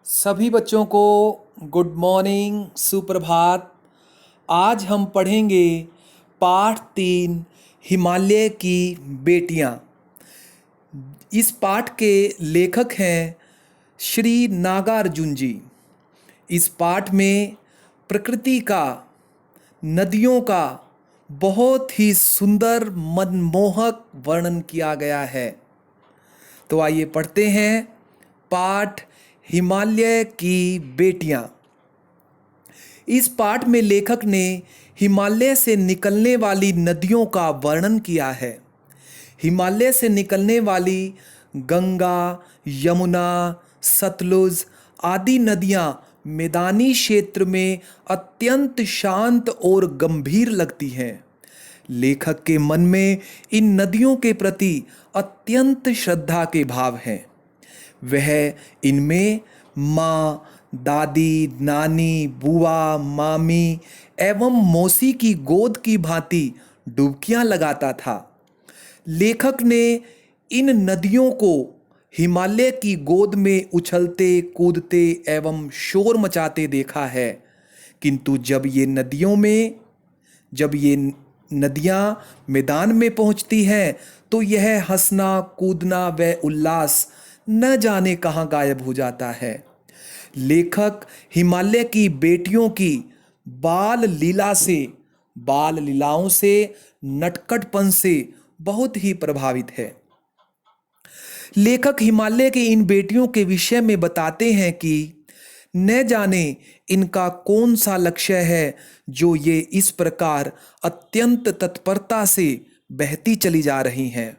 सभी बच्चों को गुड मॉर्निंग, सुप्रभात। आज हम पढ़ेंगे पाठ 3 हिमालय की बेटियां। इस पाठ के लेखक हैं श्री नागार्जुन जी। इस पाठ में प्रकृति का, नदियों का बहुत ही सुंदर मनमोहक वर्णन किया गया है। तो आइए पढ़ते हैं पाठ हिमालय की बेटियां। इस पाठ में लेखक ने हिमालय से निकलने वाली नदियों का वर्णन किया है। हिमालय से निकलने वाली गंगा, यमुना, सतलुज आदि नदियां मैदानी क्षेत्र में अत्यंत शांत और गंभीर लगती हैं। लेखक के मन में इन नदियों के प्रति अत्यंत श्रद्धा के भाव हैं। वह इनमें माँ, दादी, नानी, बुआ, मामी एवं मौसी की गोद की भांति डुबकियां लगाता था। लेखक ने इन नदियों को हिमालय की गोद में उछलते कूदते एवं शोर मचाते देखा है, किंतु जब ये नदियां मैदान में पहुंचती हैं तो यह हंसना, कूदना व उल्लास न जाने कहाँ गायब हो जाता है। लेखक हिमालय की बेटियों की बाल लीलाओं से, नटखटपन से बहुत ही प्रभावित है। लेखक हिमालय की इन बेटियों के विषय में बताते हैं कि न जाने इनका कौन सा लक्ष्य है जो ये इस प्रकार अत्यंत तत्परता से बहती चली जा रही हैं।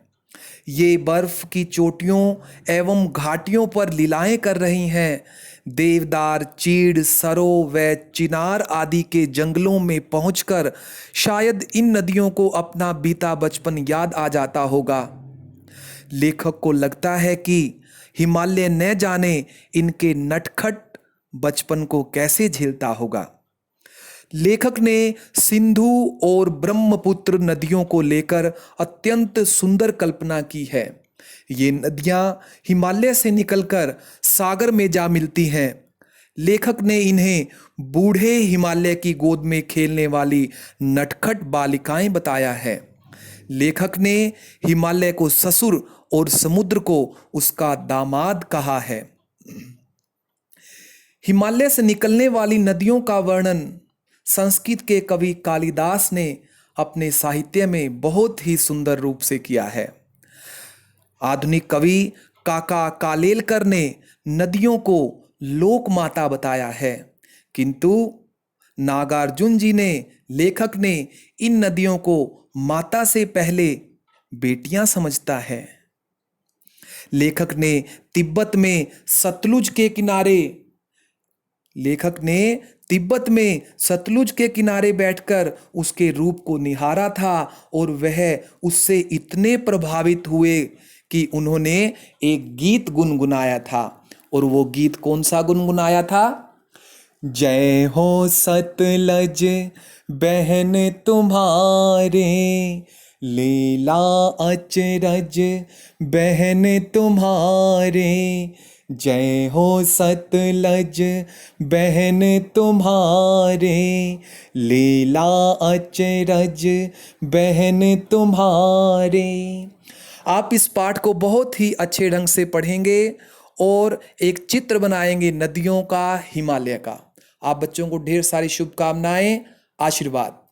ये बर्फ की चोटियों एवं घाटियों पर लीलाएं कर रही हैं। देवदार, चीड़, सरो व चिनार आदि के जंगलों में पहुंचकर शायद इन नदियों को अपना बीता बचपन याद आ जाता होगा। लेखक को लगता है कि हिमालय न जाने इनके नटखट बचपन को कैसे झेलता होगा। लेखक ने सिंधु और ब्रह्मपुत्र नदियों को लेकर अत्यंत सुंदर कल्पना की है। ये नदियां हिमालय से निकलकर सागर में जा मिलती हैं। लेखक ने इन्हें बूढ़े हिमालय की गोद में खेलने वाली नटखट बालिकाएं बताया है। लेखक ने हिमालय को ससुर और समुद्र को उसका दामाद कहा है। हिमालय से निकलने वाली नदियों का वर्णन संस्कृत के कवि कालिदास ने अपने साहित्य में बहुत ही सुंदर रूप से किया है। आधुनिक कवि काका कालेलकर ने नदियों को लोक माता बताया है, किंतु नागार्जुन जी ने, लेखक ने इन नदियों को माता से पहले बेटियां समझता है। लेखक ने तिब्बत में सतलुज के किनारे बैठकर उसके रूप को निहारा था और वह उससे इतने प्रभावित हुए कि उन्होंने एक गीत गुनगुनाया था। और वो गीत कौन सा गुनगुनाया था? जय हो सतलज बहन तुम्हारे, लीला अचरज बहन तुम्हारे। जय हो सतलज बहन तुम्हारे, लीला अचरज बहन तुम्हारे। आप इस पाठ को बहुत ही अच्छे ढंग से पढ़ेंगे और एक चित्र बनाएंगे नदियों का, हिमालय का। आप बच्चों को ढेर सारी शुभकामनाएं, आशीर्वाद।